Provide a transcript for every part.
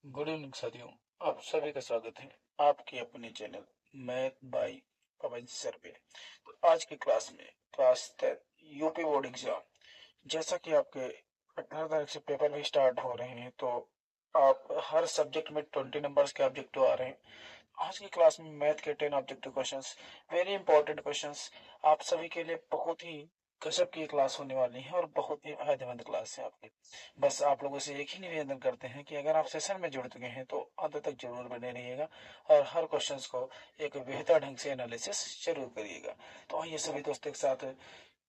Good evening साथियों। आप सभी का स्वागत है आपके अपने चैनल मैथ बाय पवन सर पे। तो आज की क्लास में क्लास 10 यूपी बोर्ड एग्जाम, जैसा कि आपके 18 तारीख से पेपर भी स्टार्ट हो रहे हैं, तो आप हर सब्जेक्ट में 20 नंबर्स के ऑब्जेक्टिव आ रहे हैं। आज की क्लास में मैथ के 10 objective questions, very important questions आप सभी के लिए बहुत ही गजब की क्लास होने वाली है और बहुत ही फायदेमंद क्लास है आपकी। बस आप लोगों से एक ही निवेदन करते हैं कि अगर आप सेशन में जुड़ चुके हैं तो अंत तक जरूर बने रहिएगा और हर क्वेश्चंस को एक बेहतर ढंग से एनालिसिस जरूर करिएगा। तो आइए सभी दोस्तों के साथ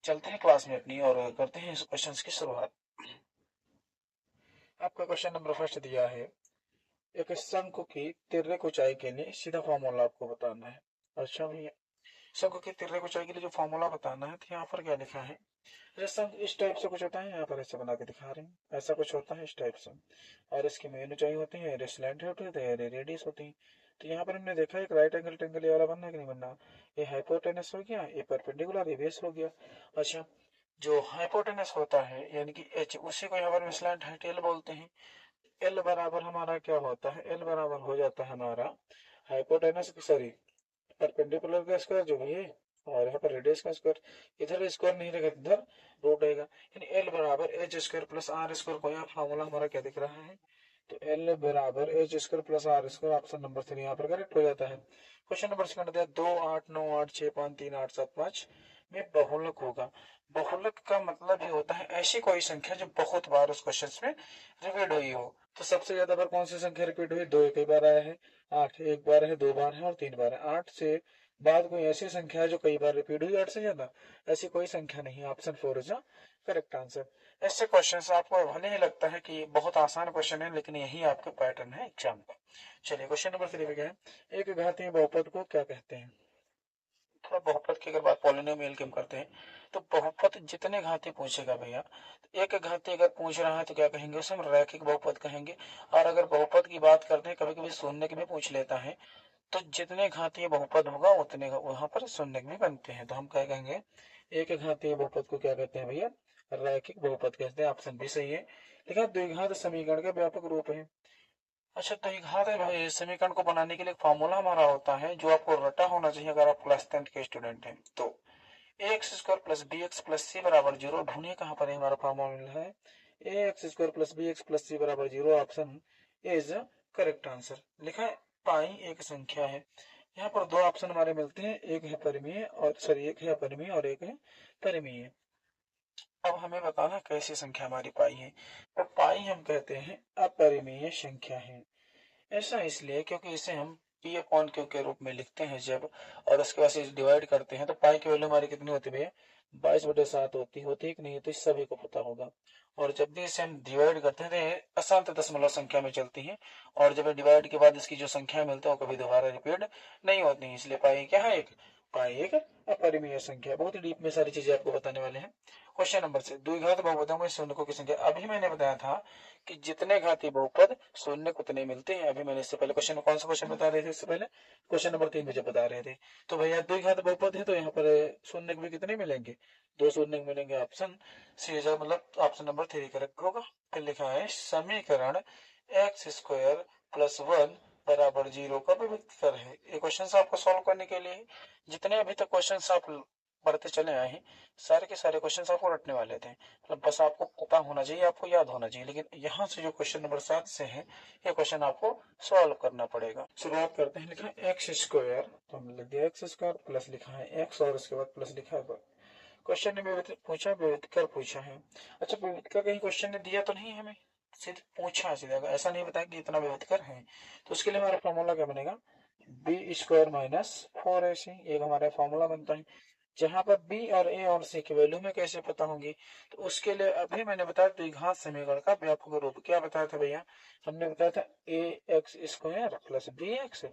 चलते हैं क्लास में अपनी और करते हैं इस क्वेश्चंस की शुरुआत। आपका क्वेश्चन नंबर फर्स्ट दिया है, एक शंकु की तिर्यक ऊंचाई के लिए सीधा फॉर्मूला आपको बताना है। अच्छा भैया, शंकु की तिर्यक ऊंचाई के लिए जो फॉर्मूला बताना है, तो यहाँ पर क्या लिखा है? जैसा इस टाइप से कुछ होता है, यहाँ पर ऐसे बना के दिखा रहे हैं, ऐसा कुछ होता है इस टाइप से। और इसकी मेन ऊंचाई होती है, रेडियस होती है, रेडियस होती है। तो यहाँ पर हमने देखा एक राइट एंगल ट्रायंगल वाला बनना है कि नहीं बनना। ये हाइपोटेनस हो गया, ये परपेंडिकुलर, ये बेस हो गया। अच्छा, जो हाइपोटेनस होता है यानी कि एच, उसी को यहाँ पर स्लैंट हाइट एल बोलते हैं। एल बराबर हमारा क्या होता है? एल बराबर हो जाता है हमारा हाइपोटेनस, सॉरी, परपेंडिकुलर का स्क्वायर जो भी है, और यहाँ पर रेडियस का स्क्वायर। इधर स्क्वायर नहीं रहेगा, इधर रूट रहेगा, यानी एल बराबर H square plus R square को, यहाँ फार्मूला हमारा क्या दिख रहा है? तो एल बराबर H square plus R square, option number 3 यहाँ पर करेक्ट हो जाता है। क्वेश्चन नंबर सेकंड दिया, 2 8 9 8 6 5 3 8 7 5 में बहुलक होगा। बहुलक का मतलब ये होता है ऐसी कोई संख्या जो बहुत बार उस क्वेश्चन में रिपीट हुई हो। तो सबसे ज्यादा बार कौन सी संख्या रिपीट हुई? दो कई बार आया है, 8 एक बार है, 2 बार है और 3 बार है। 8 से बाद कोई ऐसी संख्या है जो कई बार रिपीट हुई 8 से ज्यादा? ऐसी कोई संख्या नहीं। Option 4 is correct answer. ऐसे क्वेश्चन आपको भले ही लगता है कि बहुत आसान क्वेश्चन है, लेकिन यही आपका पैटर्न है एग्जाम का। चलिए क्वेश्चन नंबर 3 पे क्या है? एक घातीय बहुपद को क्या कहते हैं? थोड़ा बहुपद की अगर बात पॉलिनोमियल की हम करते हैं, तो बहुपद जितने घाती पूछेगा भैया, तो एक घाती अगर पूछ रहा है तो क्या कहेंगे? उसे हम रैखिक बहुपद कहेंगे। और अगर बहुपद की बात करते हैं, कभी कभी शून्य की भी पूछ लेता है, तो जितने घातीय बहुपद होगा उतने वहां पर शून्य भी बनते हैं। तो हम क्या कहेंगे? एक घातीय बहुपद को क्या कहते हैं भैया? रैखिक बहुपद कहते हैं। ऑप्शन भी सही है। लेकिन द्विघात समीकरण के व्यापक रूप है। अच्छा, द्विघात समीकरण को बनाने के लिए फॉर्मूला हमारा होता है जो आपको रटा होना चाहिए अगर आप क्लास 10 के स्टूडेंट हैं तो। A x square plus B x plus C बराबर जीरो। ढूंढिए कहाँ पर है हमारा फॉर्मूला है। A x square plus B x plus C बराबर zero, option is correct answer. लिखा है पाई एक संख्या है। यहाँ पर दो ऑप्शन हमारे मिलते हैं, एक है परिमेय और सॉरी, एक है अपरिमेय और एक है परिमेय। अब हमें बताना कैसी संख्या हमारी पाई है। तो पाई हम कहते हैं अपरिमेय संख्या है। ऐसा इसलिए क्योंकि इसे हम पी अपॉन क्यू के रूप में लिखते हैं जब, और उसके बाद इसे डिवाइड करते हैं, तो पाई की वैल्यू हमारी कितनी होती है? 22/7 होती है कि नहीं? तो इस सभी को पता होगा। और जब भी इसे हम डिवाइड करते हैं तो ये अशांत दशमलव संख्या में चलती है, और जब डिवाइड के बाद इसकी जो संख्या मिलती है वो कभी दोबारा रिपीट नहीं होती है। इसलिए पाई क्या है? पाई एक अपरिमेय संख्या। बहुत ही डीप में सारी चीजें आपको बताने वाले हैं। क्वेश्चन नंबर 6, द्विघात बहुपदों में शून्य की संख्या। अभी मैंने बताया था कि जितने घाती बहुपद शून्य उतने मिलते हैं। अभी मैंने इससे पहले क्वेश्चन में कौन सा क्वेश्चन बता रहे थे? इससे पहले क्वेश्चन नंबर 3 में जब बता रहे थे, तो भैया द्विघात बहुपद है तो यहाँ पर शून्य भी कितने मिलेंगे? दो शून्य मिलेंगे। ऑप्शन सी, मतलब ऑप्शन नंबर 3 करेक्ट होगा। फिर लिखा है समीकरण एक्स स्क्वायर प्लस 1 बराबर जीरो का विभक्त कर है। ये क्वेश्चन आपको सॉल्व करने के लिए जितने अभी तक क्वेश्चन आप बढ़ते चले आए हैं, सारे के सारे क्वेश्चन आपको रटने वाले थे। मतलब बस आपको पता होना चाहिए, आपको याद होना चाहिए। लेकिन यहाँ से जो क्वेश्चन नंबर 7 से है, ये क्वेश्चन आपको सॉल्व करना पड़ेगा। शुरुआत करते हैं। लिखा है एक्स स्क्वायर, तो हम लिख दिया एक्स स्क्वायर प्लस लिखा है एक्स और उसके बाद प्लस लिखा है। क्वेश्चन ने पूछा, विविधकर पूछा है। अच्छा, विविधकर कहीं क्वेश्चन ने दिया तो नहीं है हमें, सिर्फ पूछा है सीधा, ऐसा नहीं बताया कि इतना विविधकर है। तो उसके लिए हमारा फॉर्मूला क्या बनेगा? बी स्क्वायर माइनस 4ac, एक हमारा फॉर्मूला बनता है। जहां पर बी और ए और सी की वैल्यू में कैसे पता होंगी? तो उसके लिए अभी मैंने बताया द्विघात समीकरण का व्यापक रूप। क्या बताया था भैया? हमने बताया था A x square plus B x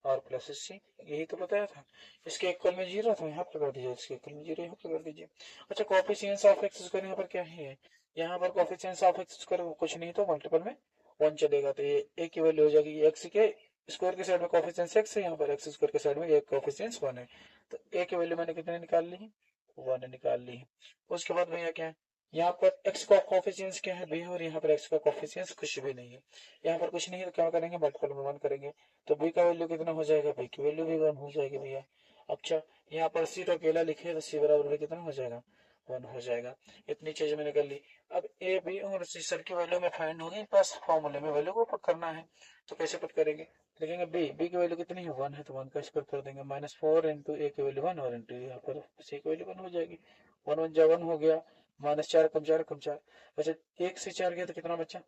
और प्लस सी, यही तो बताया था। इसके इक्वल में जीरो था, यहाँ पर कर दीजिए, इसके इक्वल में जीरो यहाँ पर कर दीजिए। अच्छा, कोफिशिएंट्स ऑफ एक्स स्क्वायर यहाँ पर क्या है? यहाँ पर कोफिशिएंट्स ऑफ एक्स स्क्वायर कुछ नहीं तो मल्टीपल में 1 चलेगा, तो ये ए की वैल्यू हो जाएगी एक्स के स्क्वायर के साइड में कोफिशिएंट एक्स है, यहाँ पर एक्स स्क्वायर के साइड में एक कोफिशिएंट 1 है। तो ए की वैल्यू मैंने कितने निकाल ली? 1 निकाल ली। उसके बाद भैया क्या है? यहाँ पर x का कोफिशिएंट क्या है, b है, और यहाँ पर x का कोफिशिएंट कुछ भी नहीं है। यहाँ पर कुछ नहीं है तो क्या करेंगे, मल्टीपल में 1 करेंगे, तो b का वैल्यू कितना हो जाएगा, b की वैल्यू भी 1 हो जाएगी भैया। अच्छा, यहाँ पर c तो अकेला लिखे तो c बराबर में कितना हो जाएगा, 1 हो जाएगा। इतनी चीज मैंने कर ली। अब a b और c सब की वैल्यू में फाइंड होगी, बस फॉर्मूले में वैल्यू को पुट करना है। तो कैसे पुट करेंगे, लिखेंगे b की वैल्यू कितनी है, 1 है, तो 1 का स्क्वायर कर देंगे, -4 इंटू a की वैल्यू 1 और इंटू यहाँ पर c की वैल्यू 1 हो जाएगी। 1 1 जा 1 हो गया, -4 कम 4 कम 4, वैसे 1 से 4 गया तो कितना बचा,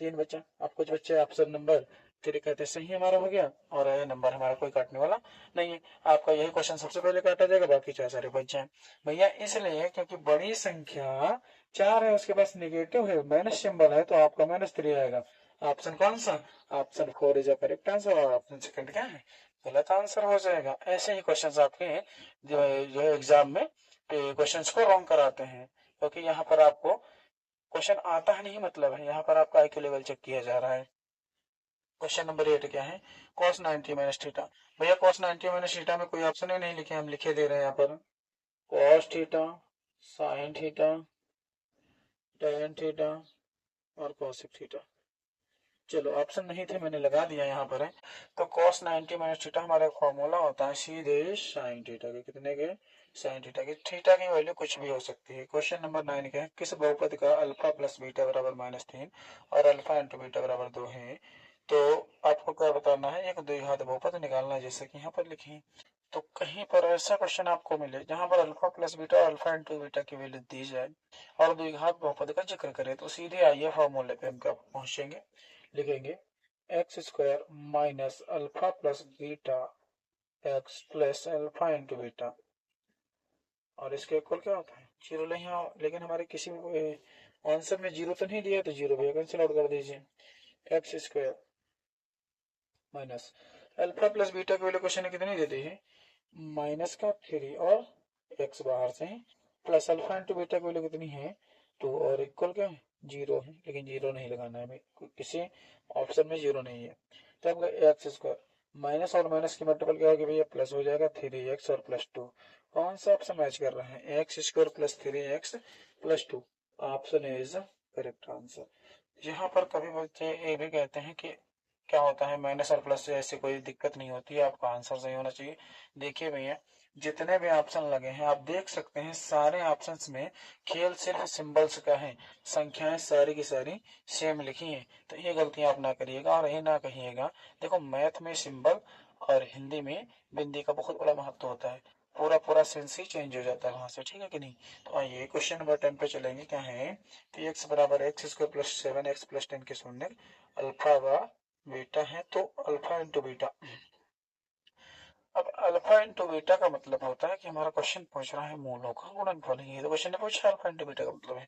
3 बचा। अब कुछ बच्चे ऑप्शन नंबर 3 कहते हैं सही हमारा हो गया, और ये नंबर हमारा कोई काटने वाला नहीं है। आपका यही क्वेश्चन सबसे पहले काटा जाएगा, बाकी 4 सारे बच जाए भैया, इसलिए क्योंकि बड़ी संख्या 4 है, उसके पास निगेटिव है, माइनस सिंबल है, तो आपका -3 आएगा। ऑप्शन कौन सा, option 4 is a correct answer, और ऑप्शन सेकंड क्या है, गलत आंसर हो जाएगा। ऐसे ही क्वेश्चन आपके जो एग्जाम में क्वेश्चन को रॉन्ग कराते हैं, क्योंकि यहाँ पर आपको क्वेश्चन आता है नहीं मतलब है, यहाँ पर आपका IQ लेवल चेक किया जा रहा है। क्वेश्चन नंबर 8 क्या है, cos 90 माइनस थीटा। भैया cos 90 माइनस थीटा में कोई ऑप्शन ही नहीं लिखे, हम लिखे दे रहे हैं यहाँ पर cos theta, sin theta, tan theta और cosec थीटा। चलो ऑप्शन नहीं थे, मैंने लगा दिया यहाँ पर है। तो cos 90 माइनस थीटा हमारा फॉर्मूला होता है सीधे sin थीटा के, कितने के, sin थीटा के। थीटा की वैल्यू कुछ भी हो सकती है। क्वेश्चन नंबर 9 का है, किस बहुपद का अल्फा प्लस बीटा बराबर -3 और अल्फा इंटू बीटा बराबर 2 है। तो आपको क्या बताना है, एक द्विघात बहुपद निकालना है, जैसे कि यहाँ पर लिखे। तो कहीं पर ऐसा क्वेश्चन आपको मिले जहां पर अल्फा प्लस बीटा और अल्फा इंटू बीटा की वैल्यू दी जाए और द्विघात बहुपद का जिक्र करें, तो सीधे आइए फॉर्मूले पे हम पहुंचेंगे। लिखेंगे x square minus alpha plus beta x plus alpha into beta, और इसके इक्वल क्या होता है, जीरो। लेकिन हमारे किसी आंसर में जीरो तो नहीं दिया, तो जीरो भी कैंसिल आउट कर दीजिए। X square minus alpha plus beta की वैल्यू क्वेश्चन ने कितनी दे दी है, -3 और एक्स बाहर से है, प्लस अल्फा इंटू बीटा की वैल्यू कितनी है, 2 और इक्वल क्या है, जीरो है। लेकिन जीरो नहीं लगाना है हमें, किसी ऑप्शन में जीरो नहीं है। तो हम एक्स स्क्वायर माइनस और माइनस की मल्टीपल क्या होगी भैया, प्लस हो जाएगा 3x और +2। कौन सा ऑप्शन मैच कर रहा है, x square plus 3x plus 2, option is correct answer. यहाँ पर कभी बच्चे ये भी कहते हैं कि क्या होता है, माइनस और प्लस से ऐसी कोई दिक्कत नहीं होती है, आपका आंसर सही होना चाहिए। देखिए भैया, जितने भी ऑप्शन लगे हैं आप देख सकते हैं, सारे ऑप्शंस में खेल सिर्फ सिंबल्स का है, संख्याएं सारी की सारी सेम लिखी हैं। तो ये गलतियां आप ना करिएगा और ये ना कहिएगा। देखो, मैथ में सिंबल और हिंदी में बिंदी का बहुत बड़ा महत्व होता है, पूरा पूरा सेंस ही चेंज हो जाता है वहां से, ठीक है कि नहीं। तो आइए क्वेश्चन नंबर 10 पे चलेंगे। क्या है कि एक्स बराबर x square plus 7x plus 10 के शून्य अल्फा व बीटा है, तो अल्फा इंटू बीटा। अब अल्फा इंटू बीटा का मतलब होता है कि हमारा क्वेश्चन पूछ रहा है मूलों का गुणनफल। ये तो क्वेश्चन ने पूछा अल्फा इंटू बीटा का मतलब है।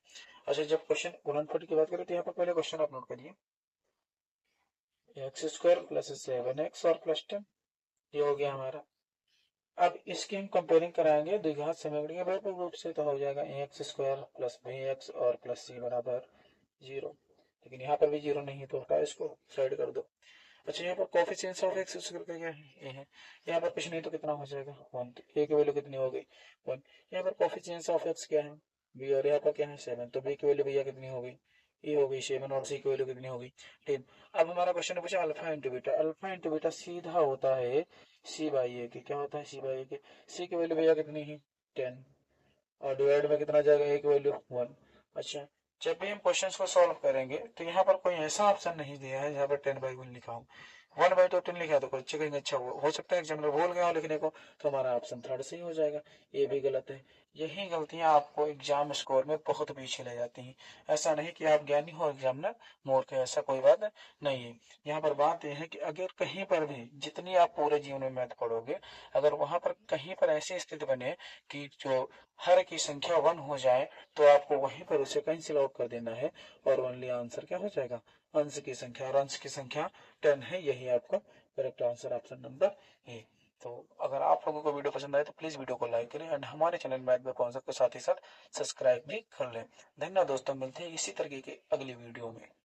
अच्छा, जब क्वेश्चन गुणनफल की बात करें तो यहाँ पर पहले क्वेश्चन आप नोट करिए, एक्स स्क्वायर प्लस 7x और प्लस 10, ये हो गया हमारा। अब इसकी हम कंपेयरिंग कराएंगे द्विघात समीकरण के वैकल्पिक रूप से, तो हो जाएगा एक्स स्क्वायर प्लस bx और प्लस c बराबर 0। लेकिन यहाँ पर भी 0 नहीं है, तो हटा इसको, साइड कर दो। अच्छा, यहाँ पर कोफिशिएंट्स ऑफ एक्स स्क्वायर का क्या है, ये है। यहाँ पर कुछ नहीं तो कितना हो जाएगा, 1। तो a की वैल्यू कितनी हो गई, 1। यहाँ पर कोफिशिएंट्स ऑफ एक्स क्या है, b, और यहाँ पर क्या है 7। तो b की वैल्यू भैया कितनी हो गई, e हो गई 7, और c की वैल्यू कितनी हो गई 10। अब हमारा क्वेश्चन ने पूछा alpha into beta. Alpha into beta सीधा होता है c बाई ए के। क्या होता है, c बाई ए के। c की वैल्यू भैया कितनी है 10, और डिवाइड में कितना जाएगा, a की वैल्यू 1। अच्छा, जब भी हम क्वेश्चंस को सॉल्व करेंगे तो यहाँ पर कोई ऐसा ऑप्शन नहीं दिया है जहाँ पर 10/1 लिखा हो। 1/10 लिखा है तो कुछ कहेंगे अच्छा हो सकता है एग्जामिनर भूल गया हो लिखने को, तो हमारा ऑप्शन थर्ड सही हो जाएगा। ये भी गलत है। यही गलतियां आपको एग्जाम स्कोर में बहुत पीछे ले जाती हैं। ऐसा नहीं कि आप ज्ञानी हो एग्जामिनर मूर्ख है, ऐसा कोई बात नहीं है। यहाँ पर बात यह है कि अगर कहीं पर भी जितनी आप पूरे जीवन में मैथ पढ़ोगे, अगर वहां पर कहीं पर ऐसी स्थिति बने कि जो हर की संख्या 1 हो जाए, तो आपको वहीं पर उसे कैंसिल आउट कर देना है, और ओनली आंसर क्या हो जाएगा, अंश की संख्या, और अंश की संख्या 10 है। यही आपका correct answer, option number A. तो अगर आप लोगों को वीडियो पसंद आए तो प्लीज वीडियो को लाइक करें, एंड हमारे चैनल मैथ में कॉन्सेप्ट के साथ ही साथ सब्सक्राइब भी कर लें। धन्यवाद दोस्तों, मिलते हैं इसी तरीके की अगली वीडियो में।